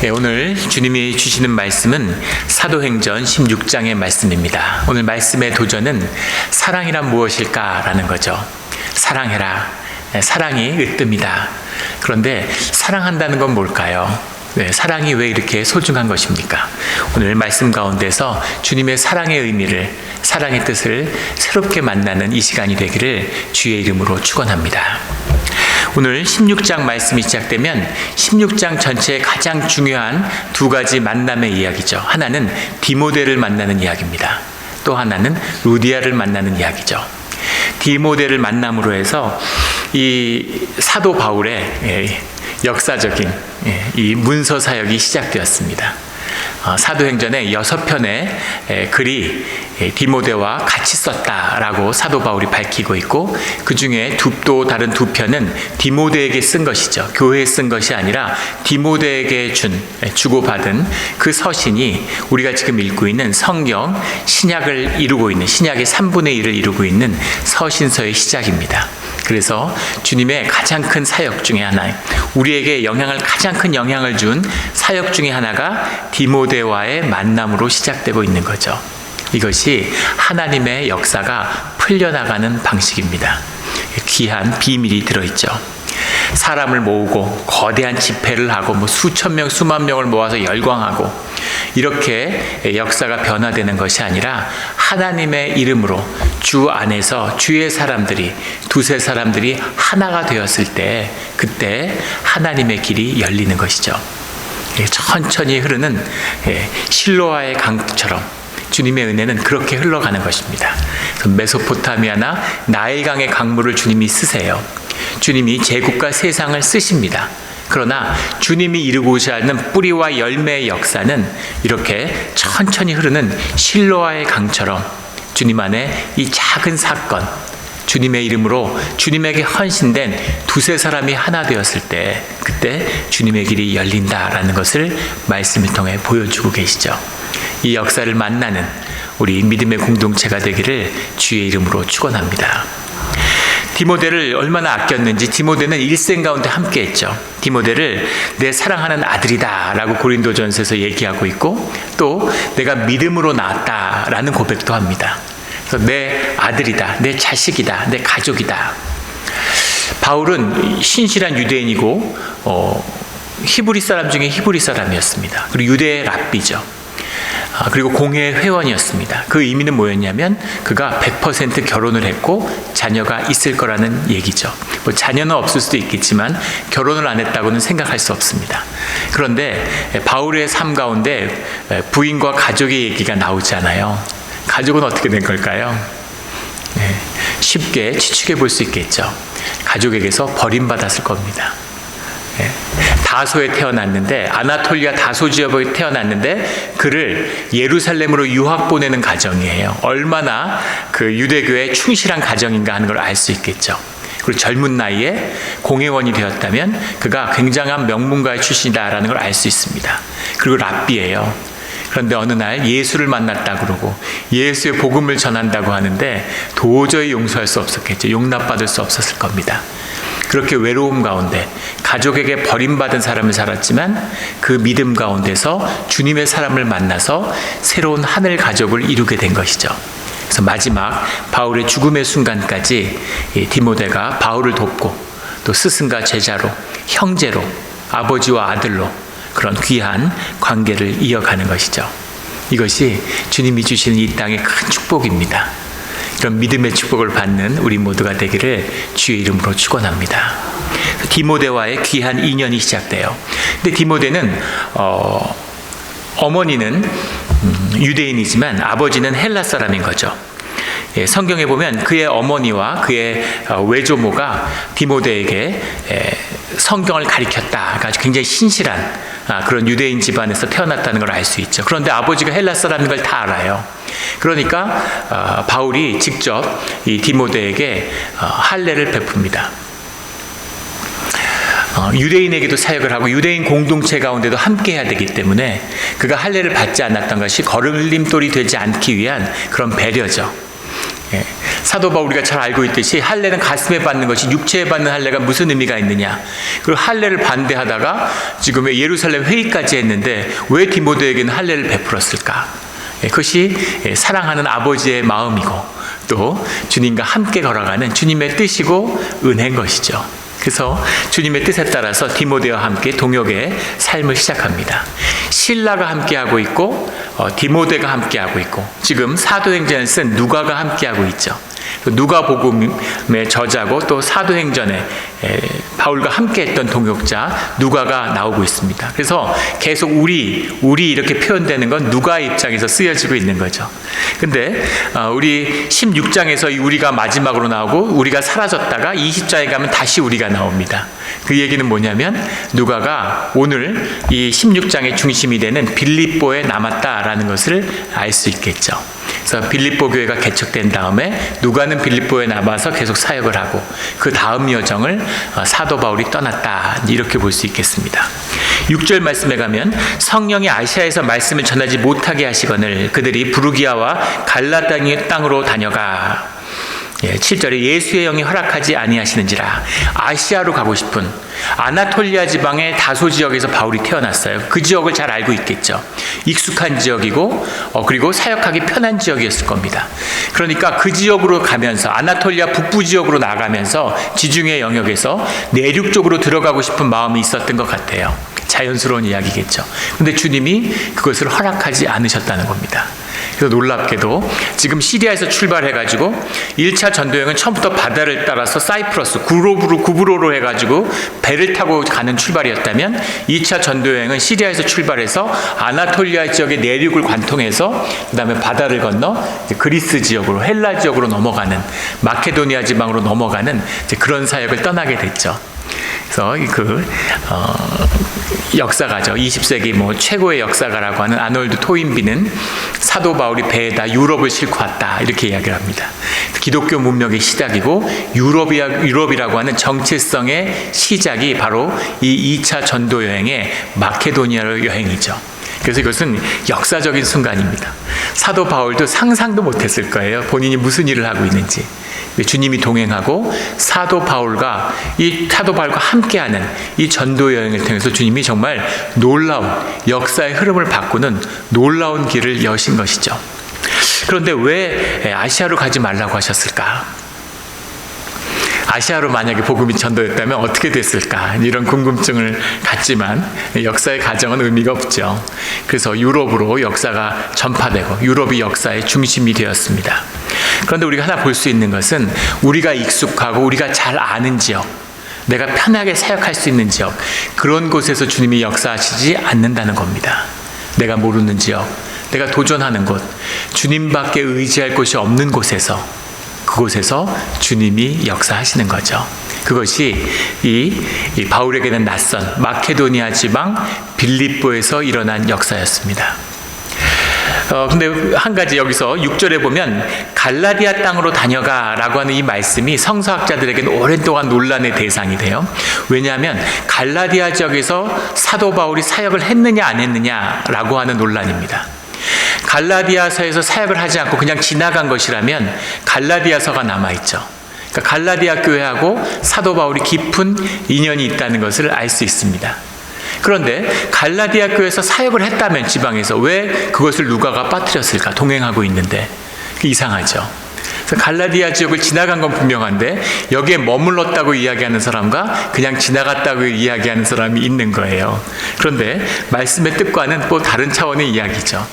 오늘 주님이 주시는 말씀은 사도행전 16장의 말씀입니다. 오늘 말씀의 도전은 사랑이란 무엇일까라는 거죠. 사랑해라. 사랑이 으뜸이다. 그런데 사랑한다는 건 뭘까요? 사랑이 왜 이렇게 소중한 것입니까? 오늘 말씀 가운데서 주님의 사랑의 의미를, 사랑의 뜻을 새롭게 만나는 이 시간이 되기를 주의 이름으로 축원합니다. 오늘 16장 말씀이 시작되면 16장 전체의 가장 중요한 두 가지 만남의 이야기죠. 하나는 디모데를 만나는 이야기입니다. 또 하나는 루디아를 만나는 이야기죠. 디모데를 만남으로 해서 이 사도 바울의 역사적인 이 문서 사역이 시작되었습니다. 사도행전의 6편의 글이 디모데와 같이 썼다라고 사도 바울이 밝히고 있고, 그 중에 또 다른 2편은 디모데에게 쓴 것이죠. 교회에 쓴 것이 아니라 디모데에게 주고받은 그 서신이 우리가 지금 읽고 있는 성경 신약을 이루고 있는, 신약의 3분의 1을 이루고 있는 서신서의 시작입니다. 그래서 주님의 가장 큰 사역 중에 하나, 우리에게 가장 큰 영향을 준 사역 중에 하나가 디모데와의 만남으로 시작되고 있는 거죠. 이것이 하나님의 역사가 풀려나가는 방식입니다. 귀한 비밀이 들어있죠. 사람을 모으고 거대한 집회를 하고 수천 명, 수만 명을 모아서 열광하고 이렇게 역사가 변화되는 것이 아니라 하나님의 이름으로 주 안에서 주의 사람들이, 두세 사람들이 하나가 되었을 때, 그때 하나님의 길이 열리는 것이죠. 천천히 흐르는 실로아의 강처럼 주님의 은혜는 그렇게 흘러가는 것입니다. 메소포타미아나 나일강의 강물을 주님이 쓰세요. 주님이 제국과 세상을 쓰십니다. 그러나 주님이 이루고자 하는 뿌리와 열매의 역사는 이렇게 천천히 흐르는 실로아의 강처럼 주님 안에 이 작은 사건, 주님의 이름으로 주님에게 헌신된 두세 사람이 하나 되었을 때, 그때 주님의 길이 열린다라는 것을 말씀을 통해 보여주고 계시죠. 이 역사를 만나는 우리 믿음의 공동체가 되기를 주의 이름으로 축원합니다. 디모데를 얼마나 아꼈는지 디모데는 일생 가운데 함께했죠. 디모데를 내 사랑하는 아들이다 라고 고린도전서에서 얘기하고 있고, 또 내가 믿음으로 낳았다 라는 고백도 합니다. 그래서 내 아들이다, 내 자식이다, 내 가족이다. 바울은 신실한 유대인이고 히브리 사람 중에 히브리 사람이었습니다. 그리고 유대의 랍비죠. 그리고 공회 회원이었습니다. 그 의미는 뭐였냐면 그가 100% 결혼을 했고 자녀가 있을 거라는 얘기죠. 자녀는 없을 수도 있겠지만 결혼을 안 했다고는 생각할 수 없습니다. 그런데 바울의 삶 가운데 부인과 가족의 얘기가 나오잖아요. 가족은 어떻게 된 걸까요? 쉽게 추측해 볼 수 있겠죠. 가족에게서 버림받았을 겁니다. 다소에 태어났는데, 아나톨리아 다소 지역에 태어났는데 그를 예루살렘으로 유학 보내는 가정이에요. 얼마나 그 유대교에 충실한 가정인가 하는 걸 알 수 있겠죠. 그리고 젊은 나이에 공회원이 되었다면 그가 굉장한 명문가의 출신이다라는 걸 알 수 있습니다. 그리고 랍비예요. 그런데 어느 날 예수를 만났다 그러고 예수의 복음을 전한다고 하는데 도저히 용서할 수 없었겠죠. 용납받을 수 없었을 겁니다. 그렇게 외로움 가운데 가족에게 버림받은 사람을 살았지만 그 믿음 가운데서 주님의 사람을 만나서 새로운 하늘 가족을 이루게 된 것이죠. 그래서 마지막 바울의 죽음의 순간까지 디모데가 바울을 돕고 또 스승과 제자로, 형제로, 아버지와 아들로 그런 귀한 관계를 이어가는 것이죠. 이것이 주님이 주시는 이 땅의 큰 축복입니다. 이런 믿음의 축복을 받는 우리 모두가 되기를 주의 이름으로 축원합니다. 디모데와의 귀한 인연이 시작돼요. 근데 디모데는 어머니는 유대인이지만 아버지는 헬라 사람인 거죠. 성경에 보면 그의 어머니와 그의 외조모가 디모데에게 성경을 가르쳤다. 굉장히 신실한 그런 유대인 집안에서 태어났다는 걸 알 수 있죠. 그런데 아버지가 헬라 사람인 걸 다 알아요. 그러니까 바울이 직접 이 디모데에게 할례를 베풉니다. 유대인에게도 사역을 하고 유대인 공동체 가운데도 함께 해야 되기 때문에 그가 할례를 받지 않았던 것이 걸림돌이 되지 않기 위한 그런 배려죠. 사도 바울 우리가 잘 알고 있듯이 할례는 가슴에 받는 것이 육체에 받는 할례가 무슨 의미가 있느냐. 그리고 할례를 반대하다가 지금 예루살렘 회의까지 했는데 왜 디모데에게는 할례를 베풀었을까? 그것이 사랑하는 아버지의 마음이고 또 주님과 함께 걸어가는 주님의 뜻이고 은혜인 것이죠. 그래서 주님의 뜻에 따라서 디모데와 함께 동역의 삶을 시작합니다. 실라가 함께하고 있고 디모데가 함께하고 있고 지금 사도행전을 쓴 누가가 함께하고 있죠. 누가복음의 저자고 또 사도행전에 바울과 함께했던 동역자 누가가 나오고 있습니다. 그래서 계속 우리 이렇게 표현되는 건 누가 입장에서 쓰여지고 있는 거죠. 근데 우리 16장에서 우리가 마지막으로 나오고 우리가 사라졌다가 20장에 가면 다시 우리가 나옵니다. 그 얘기는 뭐냐면 누가가 오늘 이 16장의 중심이 되는 빌립보에 남았다라는 것을 알 수 있겠죠. 그래서 빌립보 교회가 개척된 다음에 누가는 빌립보에 남아서 계속 사역을 하고 그 다음 여정을 사도 바울이 떠났다, 이렇게 볼 수 있겠습니다. 6절 말씀에 가면 성령이 아시아에서 말씀을 전하지 못하게 하시거늘 그들이 부르기아와 갈라디아 땅으로 다녀가. 7절에 예수의 영이 허락하지 아니하시는지라. 아시아로 가고 싶은 아나톨리아 지방의 다소 지역에서 바울이 태어났어요. 그 지역을 잘 알고 있겠죠. 익숙한 지역이고 그리고 사역하기 편한 지역이었을 겁니다. 그러니까 그 지역으로 가면서 아나톨리아 북부 지역으로 나가면서 지중해 영역에서 내륙 쪽으로 들어가고 싶은 마음이 있었던 것 같아요. 자연스러운 이야기겠죠. 근데 주님이 그것을 허락하지 않으셨다는 겁니다. 그래서 놀랍게도 지금 시리아에서 출발해가지고 1차 전도여행은 처음부터 바다를 따라서 사이프러스, 구브로로 해가지고 배를 타고 가는 출발이었다면 2차 전도여행은 시리아에서 출발해서 아나톨리아 지역의 내륙을 관통해서 그 다음에 바다를 건너 그리스 지역으로, 헬라 지역으로 넘어가는, 마케도니아 지방으로 넘어가는 그런 사역을 떠나게 됐죠. 그래서 역사가죠. 20세기 최고의 역사가라고 하는 아놀드 토인비는 사도 바울이 배에다 유럽을 싣고 왔다, 이렇게 이야기를 합니다. 기독교 문명의 시작이고 유럽이라고 하는 정체성의 시작이 바로 이 2차 전도 여행의 마케도니아 여행이죠. 그래서 이것은 역사적인 순간입니다. 사도 바울도 상상도 못했을 거예요. 본인이 무슨 일을 하고 있는지. 주님이 동행하고 사도 바울과 함께하는 이 전도 여행을 통해서 주님이 정말 놀라운 역사의 흐름을 바꾸는 놀라운 길을 여신 것이죠. 그런데 왜 아시아로 가지 말라고 하셨을까? 아시아로 만약에 복음이 전도됐다면 어떻게 됐을까? 이런 궁금증을 갖지만 역사의 가정은 의미가 없죠. 그래서 유럽으로 역사가 전파되고 유럽이 역사의 중심이 되었습니다. 그런데 우리가 하나 볼 수 있는 것은 우리가 익숙하고 우리가 잘 아는 지역, 내가 편하게 사역할 수 있는 지역, 그런 곳에서 주님이 역사하시지 않는다는 겁니다. 내가 모르는 지역, 내가 도전하는 곳, 주님밖에 의지할 곳이 없는 곳에서, 그곳에서 주님이 역사하시는 거죠. 그것이 이 바울에게는 낯선 마케도니아 지방 빌립보에서 일어난 역사였습니다. 근데 한 가지 여기서 6절에 보면 갈라디아 땅으로 다녀가 라고 하는 이 말씀이 성서학자들에게는 오랫동안 논란의 대상이 돼요. 왜냐하면 갈라디아 지역에서 사도 바울이 사역을 했느냐 안 했느냐 라고 하는 논란입니다. 갈라디아서에서 사역을 하지 않고 그냥 지나간 것이라면 갈라디아서가 남아있죠. 그러니까 갈라디아 교회하고 사도 바울이 깊은 인연이 있다는 것을 알 수 있습니다. 그런데 갈라디아 교회에서 사역을 했다면 지방에서 왜 그것을 누가가 빠뜨렸을까? 동행하고 있는데 이상하죠. 그래서 갈라디아 지역을 지나간 건 분명한데 여기에 머물렀다고 이야기하는 사람과 그냥 지나갔다고 이야기하는 사람이 있는 거예요. 그런데 말씀의 뜻과는 또 다른 차원의 이야기죠.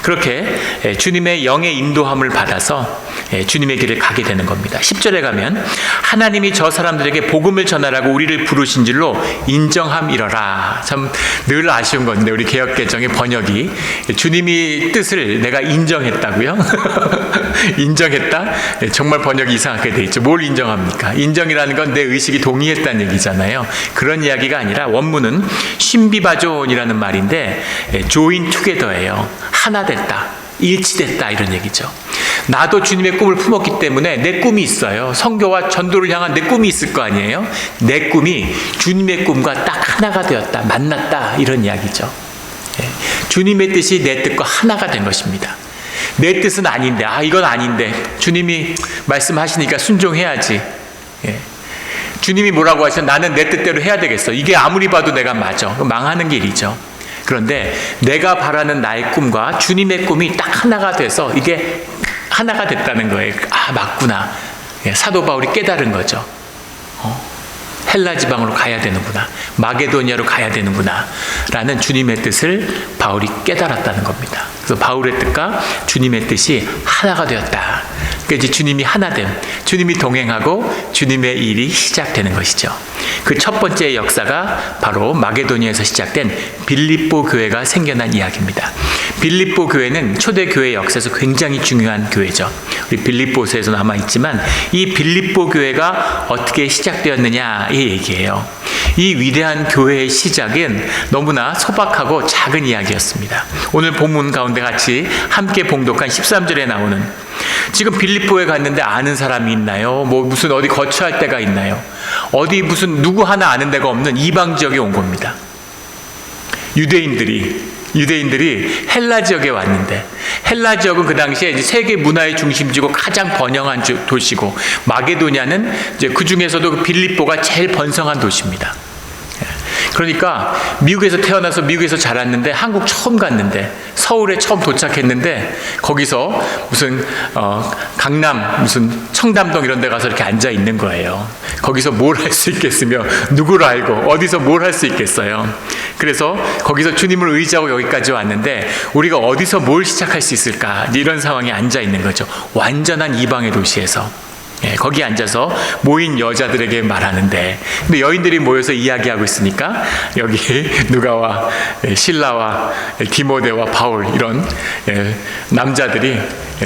그렇게 주님의 영의 인도함을 받아서 주님의 길을 가게 되는 겁니다. 10절에 가면 하나님이 저 사람들에게 복음을 전하라고 우리를 부르신 줄로 인정함이러라. 참 늘 아쉬운 건데 우리 개역개정의 번역이 주님이 뜻을 내가 인정했다고요? 인정했다? 정말 번역이 이상하게 돼 있죠. 뭘 인정합니까? 인정이라는 건 내 의식이 동의했다는 얘기잖아요. 그런 이야기가 아니라 원문은 신비바존이라는 말인데 join together예요. 하나 됐다, 일치됐다, 이런 얘기죠. 나도 주님의 꿈을 품었기 때문에 내 꿈이 있어요. 선교와 전도를 향한 내 꿈이 있을 거 아니에요. 내 꿈이 주님의 꿈과 딱 하나가 되었다, 만났다, 이런 이야기죠. 주님의 뜻이 내 뜻과 하나가 된 것입니다. 내 뜻은 아닌데, 이건 아닌데 주님이 말씀하시니까 순종해야지. 주님이 뭐라고 하시면 나는 내 뜻대로 해야 되겠어. 이게 아무리 봐도 내가 맞아. 망하는 길이죠. 그런데 내가 바라는 나의 꿈과 주님의 꿈이 딱 하나가 돼서 이게 하나가 됐다는 거예요. 맞구나. 사도 바울이 깨달은 거죠. 헬라 지방으로 가야 되는구나. 마게도니아로 가야 되는구나. 라는 주님의 뜻을 바울이 깨달았다는 겁니다. 그래서 바울의 뜻과 주님의 뜻이 하나가 되었다. 그러니까 이제 주님이 하나됨, 주님이 동행하고 주님의 일이 시작되는 것이죠. 그 첫 번째 역사가 바로 마게도니아에서 시작된 빌립보 교회가 생겨난 이야기입니다. 빌립보 교회는 초대교회 역사에서 굉장히 중요한 교회죠. 우리 빌립보서에서 남아있지만 이 빌립보 교회가 어떻게 시작되었느냐 이 얘기예요. 이 위대한 교회의 시작은 너무나 소박하고 작은 이야기였습니다. 오늘 본문 가운데 같이 함께 봉독한 13절에 나오는, 지금 빌립보에 갔는데 아는 사람이 있나요? 무슨 어디 거처할 데가 있나요? 어디 무슨 누구 하나 아는 데가 없는 이방 지역에 온 겁니다. 유대인들이 헬라 지역에 왔는데, 헬라 지역은 그 당시에 이제 세계 문화의 중심지고 가장 번영한 도시고, 마게도냐는 이제 그 중에서도 빌립보가 제일 번성한 도시입니다. 그러니까 미국에서 태어나서 미국에서 자랐는데 한국 처음 갔는데, 서울에 처음 도착했는데 거기서 무슨 강남 무슨 청담동 이런 데 가서 이렇게 앉아 있는 거예요. 거기서 뭘 할 수 있겠으며 누구를 알고 어디서 뭘 할 수 있겠어요. 그래서 거기서 주님을 의지하고 여기까지 왔는데 우리가 어디서 뭘 시작할 수 있을까, 이런 상황에 앉아 있는 거죠. 완전한 이방의 도시에서. 거기 앉아서 모인 여자들에게 말하는데, 근데 여인들이 모여서 이야기하고 있으니까 여기 누가와 실라와 디모데와 바울 이런 남자들이,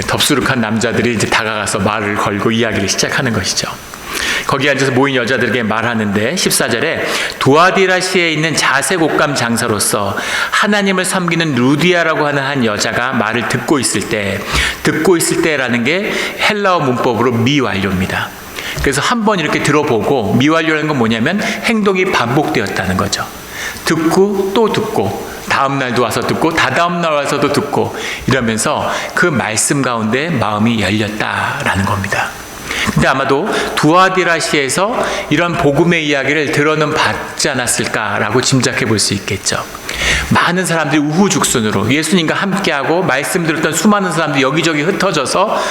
덥수룩한 남자들이 이제 다가가서 말을 걸고 이야기를 시작하는 것이죠. 거기 앉아서 모인 여자들에게 말하는데 14절에 두아디라시에 있는 자색 옷감 장사로서 하나님을 섬기는 루디아라고 하는 한 여자가 말을 듣고 있을 때라는 게 헬라어 문법으로 미완료입니다. 그래서 한번 이렇게 들어보고, 미완료라는 건 뭐냐면 행동이 반복되었다는 거죠. 듣고 또 듣고, 다음 날도 와서 듣고 다다음 날 와서도 듣고, 이러면서 그 말씀 가운데 마음이 열렸다라는 겁니다. 근데 아마도 두아디라시에서 이런 복음의 이야기를 들어는 받지 않았을까라고 짐작해 볼 수 있겠죠. 많은 사람들이 우후죽순으로 예수님과 함께하고 말씀 들었던 수많은 사람들이 여기저기 흩어져서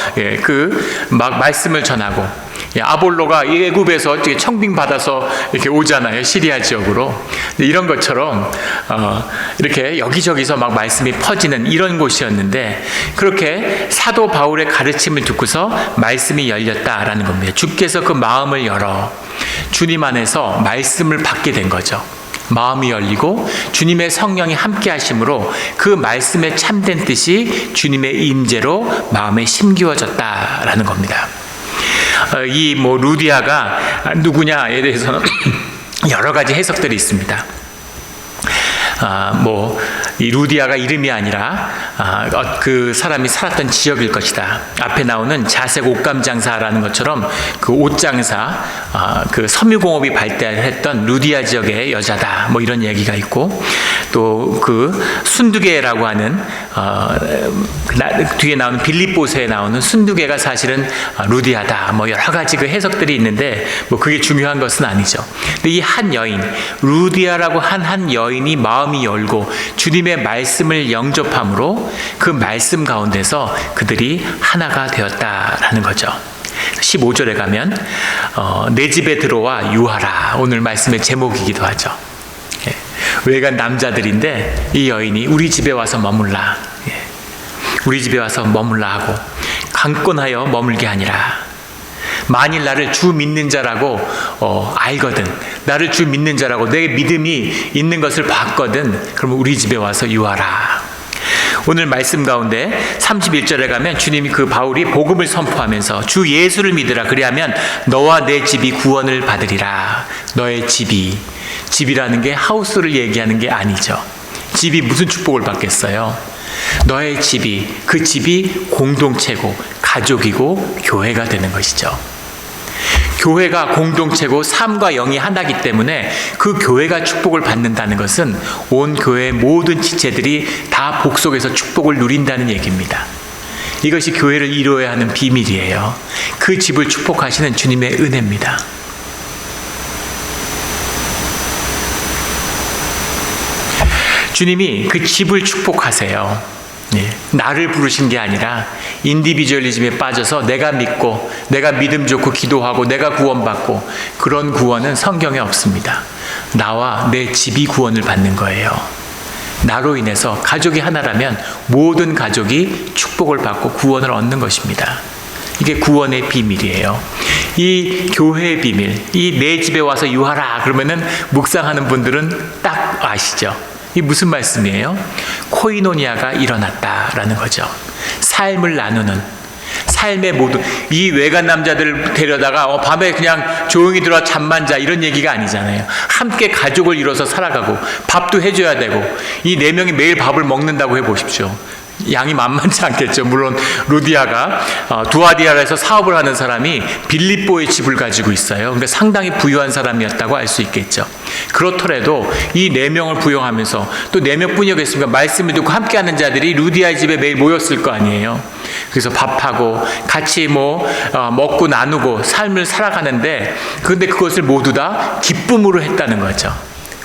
막 말씀을 전하고, 아볼로가 애굽에서 청빙 받아서 이렇게 오잖아요, 시리아 지역으로. 이런 것처럼 이렇게 여기저기서 막 말씀이 퍼지는 이런 곳이었는데, 그렇게 사도 바울의 가르침을 듣고서 말씀이 열렸다라는 겁니다. 주께서 그 마음을 열어 주님 안에서 말씀을 받게 된 거죠. 마음이 열리고 주님의 성령이 함께 하심으로 그 말씀의 참된 뜻이 주님의 임재로 마음에 심기워졌다라는 겁니다. 이 루디아가 누구냐에 대해서는 여러 가지 해석들이 있습니다. 이 루디아가 이름이 아니라 그 사람이 살았던 지역일 것이다. 앞에 나오는 자색 옷감 장사라는 것처럼 그 옷장사, 그 섬유공업이 발달했던 루디아 지역의 여자다, 이런 얘기가 있고, 또 그 순두개라고 하는 뒤에 나오는 빌립보서에 나오는 순두개가 사실은 루디아다, 여러 가지 그 해석들이 있는데 그게 중요한 것은 아니죠. 근데 이 한 여인, 루디아라고 한 여인이 마음이 열고 주님의 말씀을 영접함으로 그 말씀 가운데서 그들이 하나가 되었다라는 거죠. 15절에 가면 내 집에 들어와 유하라, 오늘 말씀의 제목이기도 하죠. 외간 남자들인데 이 여인이 우리 집에 와서 머물라, 우리 집에 와서 머물라 하고, 강권하여 머물게 아니라, 만일 나를 주 믿는 자라고 알거든, 나를 주 믿는 자라고 내 믿음이 있는 것을 봤거든, 그러면 우리 집에 와서 유하라. 오늘 말씀 가운데 31절에 가면 주님이 바울이 복음을 선포하면서 주 예수를 믿으라, 그리하면 너와 내 집이 구원을 받으리라. 너의 집이라는 게 하우스를 얘기하는 게 아니죠. 집이 무슨 축복을 받겠어요? 너의 그 집이 공동체고 가족이고 교회가 되는 것이죠. 교회가 공동체고 삶과 영이 하나이기 때문에 그 교회가 축복을 받는다는 것은 온 교회의 모든 지체들이 다 복속에서 축복을 누린다는 얘기입니다. 이것이 교회를 이루어야 하는 비밀이에요. 그 집을 축복하시는 주님의 은혜입니다. 주님이 그 집을 축복하세요. 나를 부르신 게 아니라 인디비주얼리즘에 빠져서 내가 믿고 내가 믿음 좋고 기도하고 내가 구원받고, 그런 구원은 성경에 없습니다. 나와 내 집이 구원을 받는 거예요. 나로 인해서 가족이 하나라면 모든 가족이 축복을 받고 구원을 얻는 것입니다. 이게 구원의 비밀이에요. 이 교회의 비밀, 이 내 집에 와서 유하라 그러면은 묵상하는 분들은 딱 아시죠? 이 무슨 말씀이에요? 코이노니아가 일어났다라는 거죠. 삶을 나누는, 삶의 모든, 이 외간 남자들을 데려다가 밤에 그냥 조용히 들어와 잠만 자 이런 얘기가 아니잖아요. 함께 가족을 이뤄서 살아가고 밥도 해줘야 되고, 이 4명이 매일 밥을 먹는다고 해보십시오. 양이 만만치 않겠죠. 물론 루디아가 두아디아라에서 사업을 하는 사람이 빌립보의 집을 가지고 있어요. 그러니까 상당히 부유한 사람이었다고 알 수 있겠죠. 그렇더라도 이 4명을 부용하면서 또 4명뿐이었겠습니까? 말씀을 듣고 함께하는 자들이 루디아의 집에 매일 모였을 거 아니에요. 그래서 밥하고 같이 먹고 나누고 삶을 살아가는데, 그런데 그것을 모두 다 기쁨으로 했다는 거죠.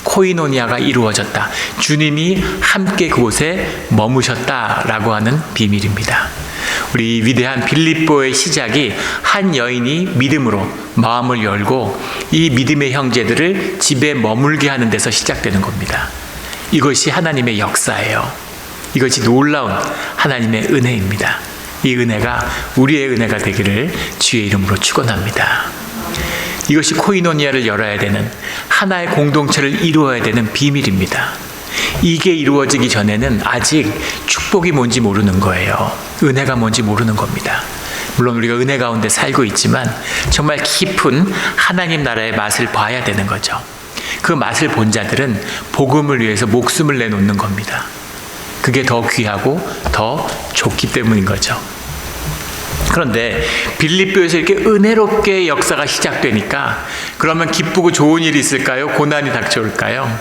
코이노니아가 이루어졌다. 주님이 함께 그곳에 머무셨다라고 하는 비밀입니다. 우리 위대한 빌립보의 시작이 한 여인이 믿음으로 마음을 열고 이 믿음의 형제들을 집에 머물게 하는 데서 시작되는 겁니다. 이것이 하나님의 역사예요. 이것이 놀라운 하나님의 은혜입니다. 이 은혜가 우리의 은혜가 되기를 주의 이름으로 축원합니다. 이것이 코이노니아를 열어야 되는, 하나의 공동체를 이루어야 되는 비밀입니다. 이게 이루어지기 전에는 아직 축복이 뭔지 모르는 거예요. 은혜가 뭔지 모르는 겁니다. 물론 우리가 은혜 가운데 살고 있지만 정말 깊은 하나님 나라의 맛을 봐야 되는 거죠. 그 맛을 본 자들은 복음을 위해서 목숨을 내놓는 겁니다. 그게 더 귀하고 더 좋기 때문인 거죠. 그런데 빌립보에서 이렇게 은혜롭게 역사가 시작되니까, 그러면 기쁘고 좋은 일이 있을까요? 고난이 닥쳐올까요?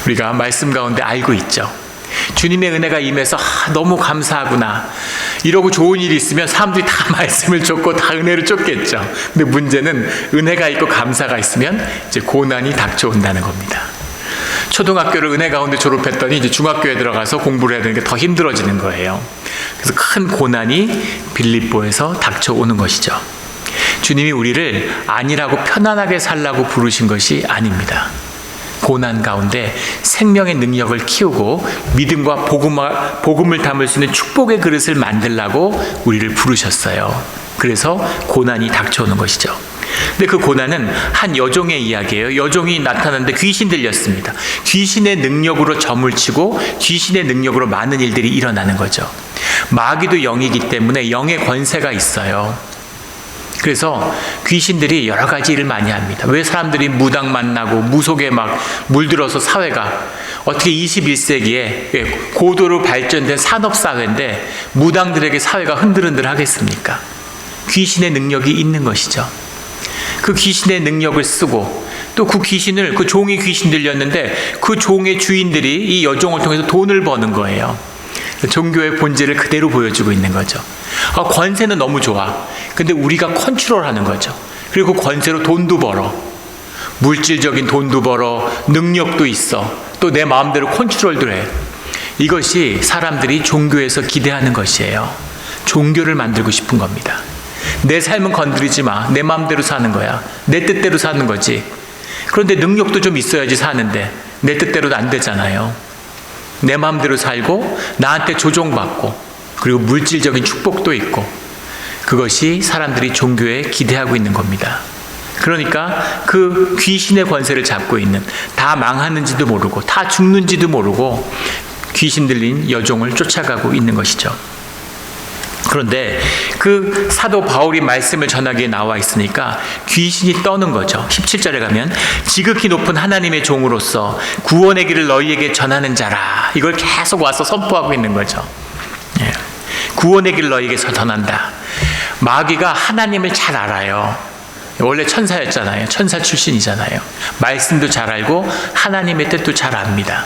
우리가 말씀 가운데 알고 있죠. 주님의 은혜가 임해서 너무 감사하구나 이러고 좋은 일이 있으면 사람들이 다 말씀을 쫓고 다 은혜를 쫓겠죠. 근데 문제는 은혜가 있고 감사가 있으면 이제 고난이 닥쳐온다는 겁니다. 초등학교를 은혜 가운데 졸업했더니 이제 중학교에 들어가서 공부를 해야 되는 게 더 힘들어지는 거예요. 그래서 큰 고난이 빌립보에서 닥쳐오는 것이죠. 주님이 우리를 안일하고 편안하게 살라고 부르신 것이 아닙니다. 고난 가운데 생명의 능력을 키우고 믿음과 복음을 담을 수 있는 축복의 그릇을 만들라고 우리를 부르셨어요. 그래서 고난이 닥쳐오는 것이죠. 근데 그 고난은 한 여종의 이야기예요. 여종이 나타났는데 귀신 들렸습니다. 귀신의 능력으로 점을 치고 귀신의 능력으로 많은 일들이 일어나는 거죠. 마귀도 영이기 때문에 영의 권세가 있어요. 그래서 귀신들이 여러 가지 일을 많이 합니다. 왜 사람들이 무당 만나고 무속에 막 물들어서 사회가 어떻게 21세기에 고도로 발전된 산업사회인데 무당들에게 사회가 흔들흔들 하겠습니까? 귀신의 능력이 있는 것이죠. 그 귀신의 능력을 쓰고 또 그 귀신을, 그 종이 귀신 들렸는데 그 종의 주인들이 이 여종을 통해서 돈을 버는 거예요. 종교의 본질을 그대로 보여주고 있는 거죠. 권세는 너무 좋아. 근데 우리가 컨트롤하는 거죠. 그리고 권세로 돈도 벌어. 물질적인 돈도 벌어. 능력도 있어. 또 내 마음대로 컨트롤도 해. 이것이 사람들이 종교에서 기대하는 것이에요. 종교를 만들고 싶은 겁니다. 내 삶은 건드리지 마. 내 마음대로 사는 거야. 내 뜻대로 사는 거지. 그런데 능력도 좀 있어야지 사는데 내 뜻대로는 안 되잖아요. 내 마음대로 살고 나한테 조종받고 그리고 물질적인 축복도 있고, 그것이 사람들이 종교에 기대하고 있는 겁니다. 그러니까 그 귀신의 권세를 잡고 있는, 다 망하는지도 모르고 다 죽는지도 모르고 귀신 들린 여종을 쫓아가고 있는 것이죠. 그런데 그 사도 바울이 말씀을 전하기에 나와 있으니까 귀신이 떠는 거죠. 17절에 가면 지극히 높은 하나님의 종으로서 구원의 길을 너희에게 전하는 자라, 이걸 계속 와서 선포하고 있는 거죠. 구원의 길을 너희에게 전한다. 마귀가 하나님을 잘 알아요. 원래 천사였잖아요. 천사 출신이잖아요. 말씀도 잘 알고 하나님의 뜻도 잘 압니다.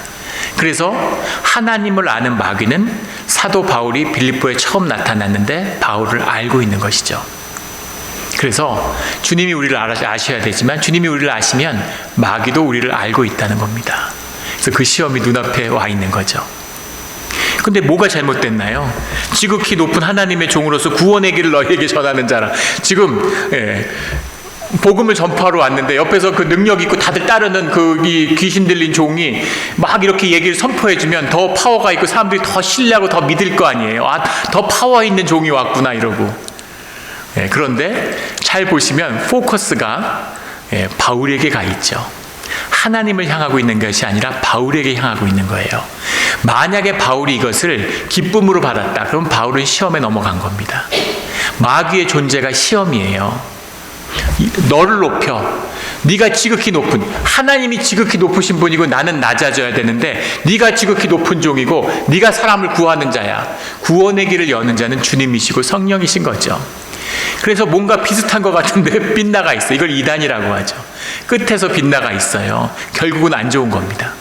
그래서 하나님을 아는 마귀는 사도 바울이 빌립보에 처음 나타났는데 바울을 알고 있는 것이죠. 그래서 주님이 우리를 아셔야 되지만 주님이 우리를 아시면 마귀도 우리를 알고 있다는 겁니다. 그래서 그 시험이 눈앞에 와 있는 거죠. 근데 뭐가 잘못됐나요? 지극히 높은 하나님의 종으로서 구원의 길을 너희에게 전하는 자라. 지금 복음을 전파하러 왔는데 옆에서 그 능력 있고 다들 따르는 이 귀신 들린 종이 막 이렇게 얘기를 선포해주면 더 파워가 있고 사람들이 더 신뢰하고 더 믿을 거 아니에요. 더 파워 있는 종이 왔구나 이러고. 그런데 잘 보시면 포커스가 바울에게 가 있죠. 하나님을 향하고 있는 것이 아니라 바울에게 향하고 있는 거예요. 만약에 바울이 이것을 기쁨으로 받았다, 그럼 바울은 시험에 넘어간 겁니다. 마귀의 존재가 시험이에요. 너를 높여, 네가 지극히 높은, 하나님이 지극히 높으신 분이고 나는 낮아져야 되는데 네가 지극히 높은 종이고 네가 사람을 구하는 자야. 구원의 길을 여는 자는 주님이시고 성령이신 거죠. 그래서 뭔가 비슷한 것 같은데 빗나가 있어요. 이걸 이단이라고 하죠. 끝에서 빗나가 있어요. 결국은 안 좋은 겁니다.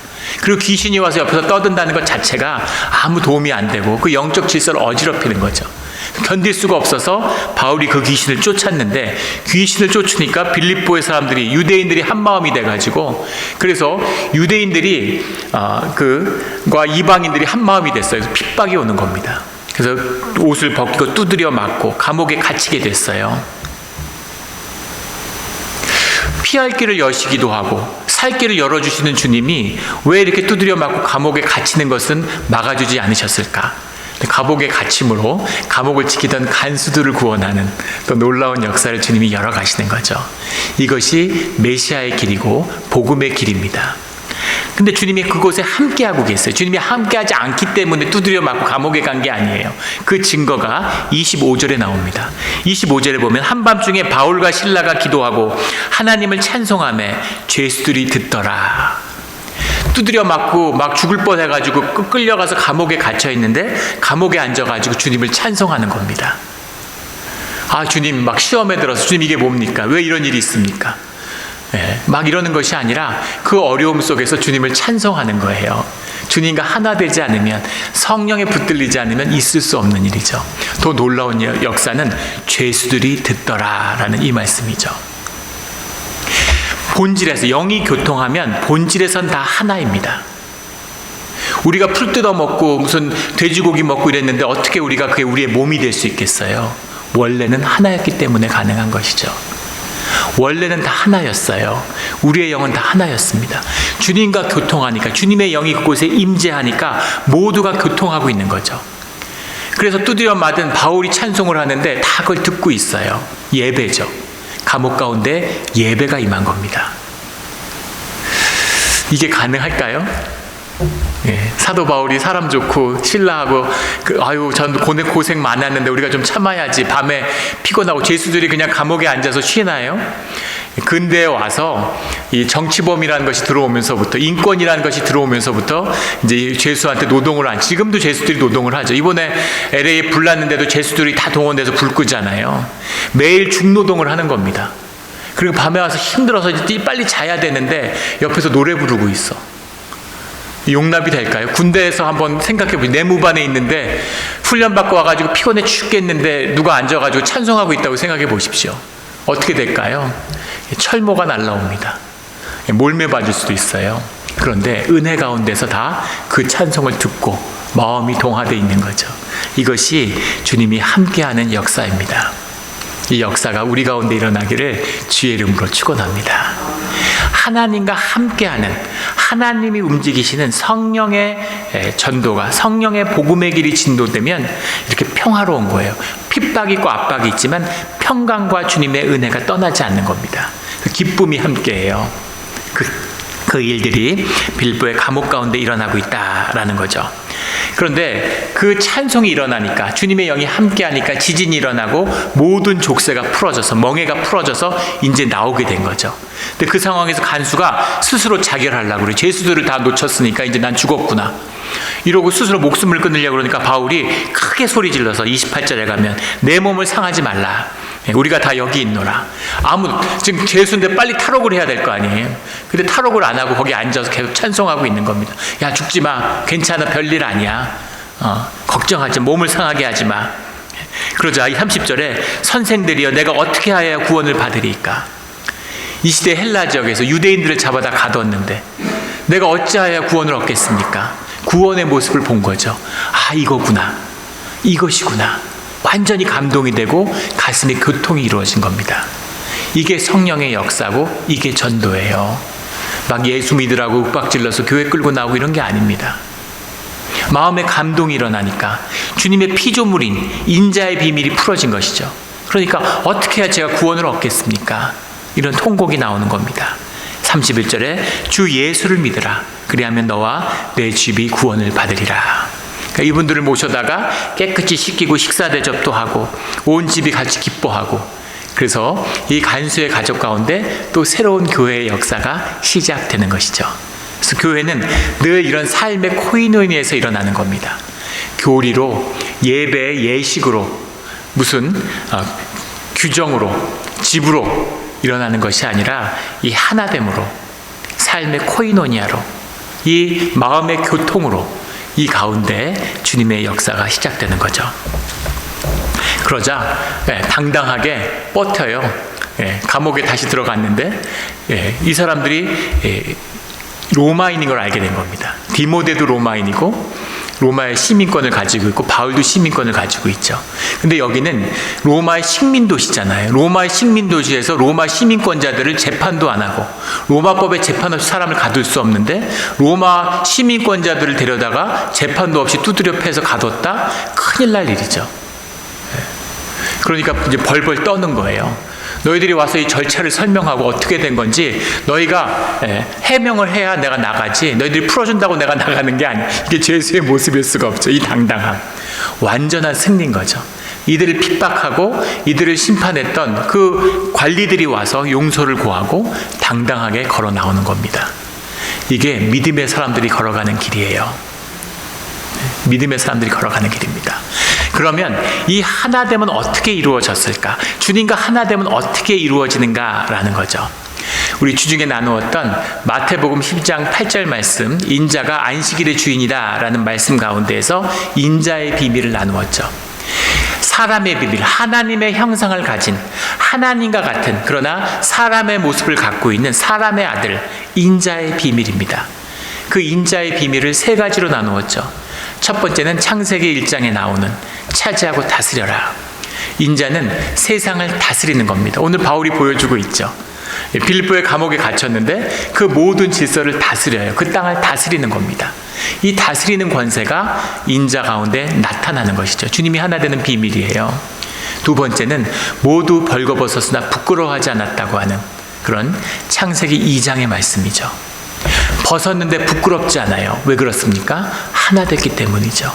그리고 귀신이 와서 옆에서 떠든다는 것 자체가 아무 도움이 안 되고 그 영적 질서를 어지럽히는 거죠. 견딜 수가 없어서 바울이 그 귀신을 쫓았는데, 귀신을 쫓으니까 빌립보의 사람들이, 유대인들이 한 마음이 돼가지고, 그래서 유대인들이 과 이방인들이 한 마음이 됐어요. 그래서 핍박이 오는 겁니다. 그래서 옷을 벗기고 두드려 맞고 감옥에 갇히게 됐어요. 피할 길을 여시기도 하고 살 길을 열어주시는 주님이 왜 이렇게 두드려 맞고 감옥에 갇히는 것은 막아주지 않으셨을까? 감옥에 갇힘으로 감옥을 지키던 간수들을 구원하는 또 놀라운 역사를 주님이 열어가시는 거죠. 이것이 메시아의 길이고 복음의 길입니다. 근데 주님이 그곳에 함께하고 계세요. 주님이 함께하지 않기 때문에 두드려 맞고 감옥에 간 게 아니에요. 그 증거가 25절에 나옵니다. 25절에 보면 한밤중에 바울과 실라가 기도하고 하나님을 찬송하며 죄수들이 듣더라. 두드려 맞고 막 죽을 뻔해가지고 끌려가서 감옥에 갇혀 있는데 감옥에 앉아가지고 주님을 찬송하는 겁니다. 아, 주님 막 시험에 들어서 주님 이게 뭡니까? 왜 이런 일이 있습니까? 막 이러는 것이 아니라 그 어려움 속에서 주님을 찬송하는 거예요. 주님과 하나 되지 않으면, 성령에 붙들리지 않으면 있을 수 없는 일이죠. 더 놀라운 역사는 죄수들이 듣더라라는 이 말씀이죠. 본질에서, 영이 교통하면 본질에선 다 하나입니다. 우리가 풀 뜯어 먹고 무슨 돼지고기 먹고 이랬는데 어떻게 우리가 그게 우리의 몸이 될 수 있겠어요? 원래는 하나였기 때문에 가능한 것이죠. 원래는 다 하나였어요. 우리의 영은 다 하나였습니다. 주님과 교통하니까, 주님의 영이 그곳에 임재하니까 모두가 교통하고 있는 거죠. 그래서 두드려 맞은 바울이 찬송을 하는데 다 그걸 듣고 있어요. 예배죠. 감옥 가운데 예배가 임한 겁니다. 이게 가능할까요? 사도 바울이 사람 좋고 신라하고 전 고생 많았는데 우리가 좀 참아야지, 밤에 피곤하고, 죄수들이 그냥 감옥에 앉아서 쉬나요? 근대에 와서 이 정치범이라는 것이 들어오면서부터, 인권이라는 것이 들어오면서부터 이제 죄수한테 노동을 지금도 죄수들이 노동을 하죠. 이번에 LA에 불 났는데도 죄수들이 다 동원돼서 불 끄잖아요. 매일 중노동을 하는 겁니다. 그리고 밤에 와서 힘들어서 빨리 자야 되는데 옆에서 노래 부르고 있어. 용납이 될까요? 군대에서 한번 생각해보세요. 내무반에 있는데 훈련받고 와가지고 피곤해 죽겠는데 누가 앉아가지고 찬송하고 있다고 생각해 보십시오. 어떻게 될까요? 철모가 날라옵니다. 몰매 받을 수도 있어요. 그런데 은혜 가운데서 다 그 찬송을 듣고 마음이 동화되어 있는 거죠. 이것이 주님이 함께하는 역사입니다. 이 역사가 우리 가운데 일어나기를 주의 이름으로 축원합니다. 하나님과 함께하는, 하나님이 움직이시는 성령의 전도가, 성령의 복음의 길이 진도되면 이렇게 평화로운 거예요. 핍박이 있고 압박이 있지만 평강과 주님의 은혜가 떠나지 않는 겁니다. 기쁨이 함께해요. 그 일들이 빌립보의 감옥 가운데 일어나고 있다라는 거죠. 그런데 그 찬송이 일어나니까, 주님의 영이 함께하니까 지진이 일어나고 모든 족쇄가 풀어져서, 멍에가 풀어져서 이제 나오게 된 거죠. 근데 그 상황에서 간수가 스스로 자결하려고 그래요. 죄수들을 다 놓쳤으니까 이제 난 죽었구나 이러고 스스로 목숨을 끊으려고 그러니까 바울이 크게 소리 질러서 28절에 가면 내 몸을 상하지 말라. 우리가 다 여기 있노라. 지금 죄수인데 빨리 탈옥을 해야 될 거 아니에요. 근데 탈옥을 안 하고 거기 앉아서 계속 찬송하고 있는 겁니다. 야, 죽지 마. 괜찮아. 별일 아니야. 걱정하지, 몸을 상하게 하지 마. 그러자 30절에 선생들이여 내가 어떻게 하여야 구원을 받으리까? 이 시대 헬라 지역에서 유대인들을 잡아다 가두었는데 내가 어찌하여야 구원을 얻겠습니까? 구원의 모습을 본 거죠. 아, 이거구나, 이것이구나. 완전히 감동이 되고 가슴에 교통이 이루어진 겁니다. 이게 성령의 역사고 이게 전도예요. 막 예수 믿으라고 윽박질러서 교회 끌고 나오고 이런 게 아닙니다. 마음에 감동이 일어나니까 주님의 피조물인 인자의 비밀이 풀어진 것이죠. 그러니까 어떻게 해야 제가 구원을 얻겠습니까? 이런 통곡이 나오는 겁니다. 31절에 주 예수를 믿으라. 그리하면 너와 내 집이 구원을 받으리라. 그러니까 이분들을 모셔다가 깨끗이 씻기고 식사 대접도 하고 온 집이 같이 기뻐하고, 그래서 이 간수의 가족 가운데 또 새로운 교회의 역사가 시작되는 것이죠. 그래서 교회는 늘 이런 삶의 코이노니에서 일어나는 겁니다. 교리로, 예배, 예식으로, 무슨 규정으로, 집으로 일어나는 것이 아니라 이 하나됨으로, 삶의 코이노니아로, 이 마음의 교통으로, 이 가운데 주님의 역사가 시작되는 거죠. 그러자 당당하게 버텨요. 감옥에 다시 들어갔는데 이 사람들이 로마인인 걸 알게 된 겁니다. 디모데도 로마인이고 로마의 시민권을 가지고 있고 바울도 시민권을 가지고 있죠. 근데 여기는 로마의 식민도시잖아요. 로마의 식민도시에서 로마 시민권자들을 재판도 안 하고 로마법에 재판 없이 사람을 가둘 수 없는데 로마 시민권자들을 데려다가 재판도 없이 두드려 패서 가뒀다? 큰일 날 일이죠. 그러니까 이제 벌벌 떠는 거예요. 너희들이 와서 이 절차를 설명하고 어떻게 된 건지 너희가 해명을 해야 내가 나가지, 너희들이 풀어준다고 내가 나가는 게 아니야. 이게 죄수의 모습일 수가 없죠. 이 당당함, 완전한 승리인 거죠. 이들을 핍박하고 이들을 심판했던 그 관리들이 와서 용서를 구하고 당당하게 걸어 나오는 겁니다. 이게 믿음의 사람들이 걸어가는 길이에요. 믿음의 사람들이 걸어가는 길입니다. 그러면 이 하나됨은 어떻게 이루어졌을까? 주님과 하나됨은 어떻게 이루어지는가라는 거죠. 우리 주중에 나누었던 마태복음 10장 8절 말씀, 인자가 안식일의 주인이다 라는 말씀 가운데에서 인자의 비밀을 나누었죠. 사람의 비밀, 하나님의 형상을 가진 하나님과 같은 그러나 사람의 모습을 갖고 있는 사람의 아들, 인자의 비밀입니다. 그 인자의 비밀을 세 가지로 나누었죠. 첫 번째는 창세기 1장에 나오는 차지하고 다스려라. 인자는 세상을 다스리는 겁니다. 오늘 바울이 보여주고 있죠. 빌립보의 감옥에 갇혔는데 그 모든 질서를 다스려요. 그 땅을 다스리는 겁니다. 이 다스리는 권세가 인자 가운데 나타나는 것이죠. 주님이 하나 되는 비밀이에요. 두 번째는 모두 벌거벗었으나 부끄러워하지 않았다고 하는 그런 창세기 2장의 말씀이죠. 벗었는데 부끄럽지 않아요. 왜 그렇습니까? 하나 됐기 때문이죠.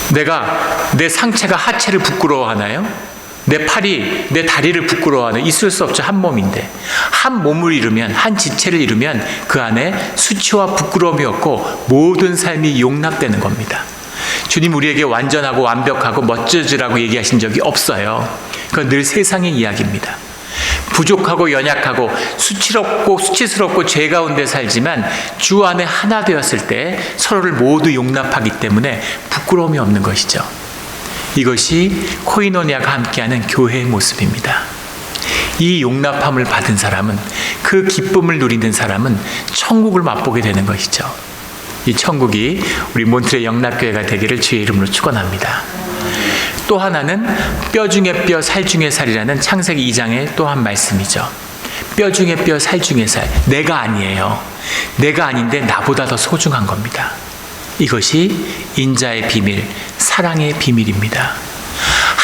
내가 내 상체가 하체를 부끄러워하나요? 내 팔이 내 다리를 부끄러워하나요? 있을 수 없죠. 한 몸인데 한 몸을 이루면, 한 지체를 이루면 그 안에 수치와 부끄러움이 없고 모든 삶이 용납되는 겁니다. 주님 우리에게 완전하고 완벽하고 멋져지라고 얘기하신 적이 없어요. 그건 늘 세상의 이야기입니다. 부족하고 연약하고 수치스럽고 죄 가운데 살지만 주 안에 하나 되었을 때 서로를 모두 용납하기 때문에 부끄러움이 없는 것이죠. 이것이 코이노니아가 함께하는 교회의 모습입니다. 이 용납함을 받은 사람은, 그 기쁨을 누리는 사람은 천국을 맛보게 되는 것이죠. 이 천국이 우리 몬트레 영락교회가 되기를 주의 이름으로 축원합니다. 또 하나는 뼈 중에 뼈, 살 중에 살이라는 창세기 2장의 또 한 말씀이죠. 뼈 중에 뼈, 살 중에 살. 내가 아니에요. 내가 아닌데 나보다 더 소중한 겁니다. 이것이 인자의 비밀, 사랑의 비밀입니다.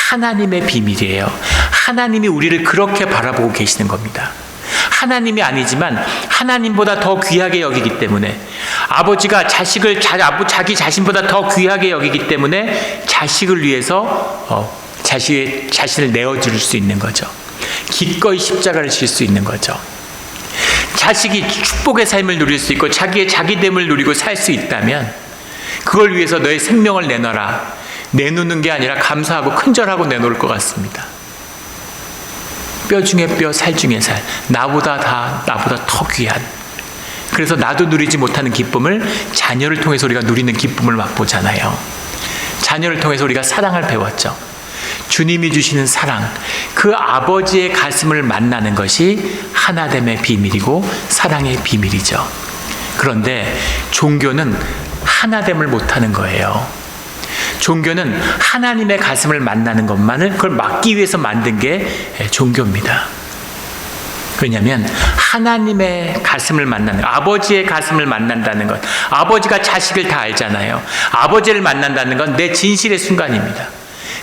하나님의 비밀이에요. 하나님이 우리를 그렇게 바라보고 계시는 겁니다. 하나님이 아니지만 하나님보다 더 귀하게 여기기 때문에, 아버지가 자식을 자기 자신보다 더 귀하게 여기기 때문에 자식을 위해서 자신을 내어줄 수 있는 거죠. 기꺼이 십자가를 질 수 있는 거죠. 자식이 축복의 삶을 누릴 수 있고 자기의 자기됨을 누리고 살 수 있다면 그걸 위해서 너의 생명을 내놔라. 내놓는 게 아니라 감사하고 큰절하고 내놓을 것 같습니다. 뼈 중에 뼈, 살 중에 살. 나보다 더 귀한 그래서 나도 누리지 못하는 기쁨을 자녀를 통해서 우리가 누리는 기쁨을 맛보잖아요. 자녀를 통해서 우리가 사랑을 배웠죠. 주님이 주시는 사랑, 그 아버지의 가슴을 만나는 것이 하나됨의 비밀이고 사랑의 비밀이죠. 그런데 종교는 하나됨을 못하는 거예요. 종교는 하나님의 가슴을 만나는 것만을 그걸 막기 위해서 만든 게 종교입니다. 왜냐하면 하나님의 가슴을 만나는, 아버지의 가슴을 만난다는 것, 아버지가 자식을 다 알잖아요. 아버지를 만난다는 건 내 진실의 순간입니다.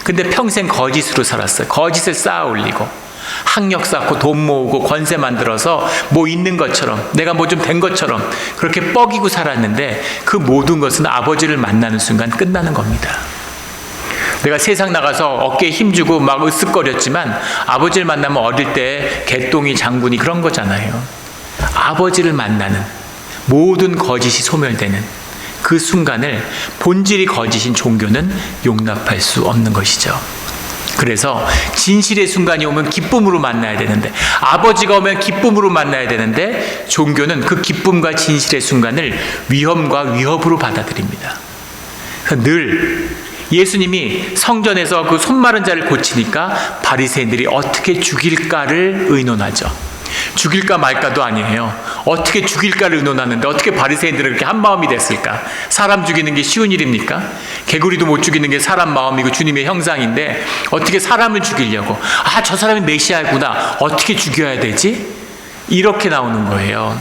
근데 평생 거짓으로 살았어요. 거짓을 쌓아 올리고 학력 쌓고 돈 모으고 권세 만들어서 뭐 있는 것처럼, 내가 뭐 좀 된 것처럼 그렇게 뻐기고 살았는데 그 모든 것은 아버지를 만나는 순간 끝나는 겁니다. 내가 세상 나가서 어깨에 힘주고 막 으쓱거렸지만 아버지를 만나면 어릴 때 개똥이 장군이 그런 거잖아요. 아버지를 만나는, 모든 거짓이 소멸되는 그 순간을 본질이 거짓인 종교는 용납할 수 없는 것이죠. 그래서 진실의 순간이 오면 기쁨으로 만나야 되는데, 아버지가 오면 기쁨으로 만나야 되는데, 종교는 그 기쁨과 진실의 순간을 위험과 위협으로 받아들입니다. 늘 예수님이 성전에서 그 손 마른 자를 고치니까 바리새인들이 어떻게 죽일까를 의논하죠. 죽일까 말까도 아니에요. 어떻게 죽일까를 의논하는데 어떻게 바리새인들은 그렇게 한마음이 됐을까? 사람 죽이는 게 쉬운 일입니까? 개구리도 못 죽이는 게 사람 마음이고 주님의 형상인데 어떻게 사람을 죽이려고? 아, 저 사람이 메시아구나. 어떻게 죽여야 되지? 이렇게 나오는 거예요.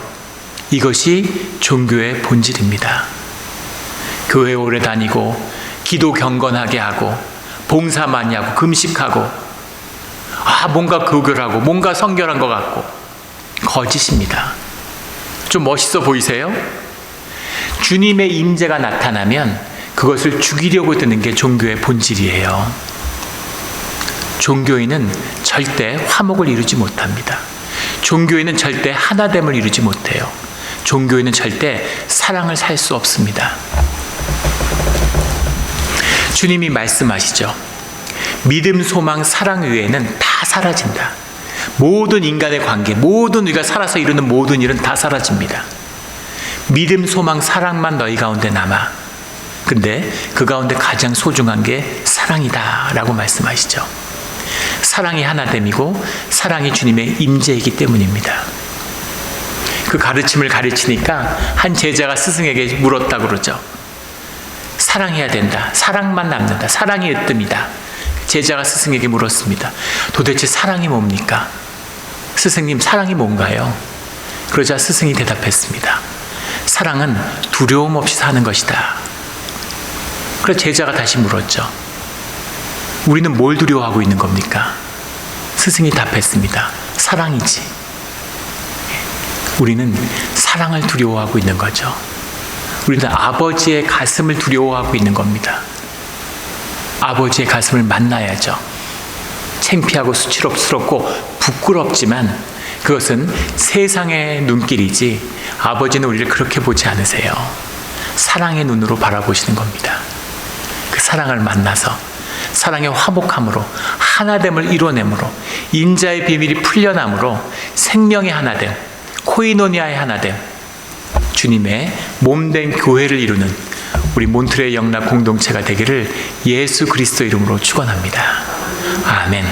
이것이 종교의 본질입니다. 교회 오래 다니고 기도 경건하게 하고 봉사 많이 하고 금식하고 뭔가 교결하고 뭔가 성결한 것 같고 거짓입니다. 좀 멋있어 보이세요? 주님의 임재가 나타나면 그것을 죽이려고 드는 게 종교의 본질이에요. 종교인은 절대 화목을 이루지 못합니다. 종교인은 절대 하나됨을 이루지 못해요. 종교인은 절대 사랑을 살 수 없습니다. 주님이 말씀하시죠. 믿음, 소망, 사랑 외에는 다 사라진다. 모든 인간의 관계, 모든 우리가 살아서 이루는 모든 일은 다 사라집니다. 믿음, 소망, 사랑만 너희 가운데 남아. 근데 그 가운데 가장 소중한 게 사랑이다 라고 말씀하시죠. 사랑이 하나됨이고 사랑이 주님의 임재이기 때문입니다. 그 가르침을 가르치니까 한 제자가 스승에게 물었다 그러죠. 사랑해야 된다. 사랑만 남는다. 사랑이 으뜸이다. 제자가 스승에게 물었습니다. 도대체 사랑이 뭡니까? 스승님, 사랑이 뭔가요? 그러자 스승이 대답했습니다. 사랑은 두려움 없이 사는 것이다. 그래서 제자가 다시 물었죠. 우리는 뭘 두려워하고 있는 겁니까? 스승이 답했습니다. 사랑이지. 우리는 사랑을 두려워하고 있는 거죠. 우리는 아버지의 가슴을 두려워하고 있는 겁니다. 아버지의 가슴을 만나야죠. 창피하고 수치스럽고 부끄럽지만 그것은 세상의 눈길이지 아버지는 우리를 그렇게 보지 않으세요. 사랑의 눈으로 바라보시는 겁니다. 그 사랑을 만나서 사랑의 화목함으로 하나됨을 이뤄내므로 인자의 비밀이 풀려남으로 생명의 하나됨, 코이노니아의 하나됨, 주님의 몸된 교회를 이루는 우리 몬트레 영락 공동체가 되기를 예수 그리스도 이름으로 축원합니다. 아멘.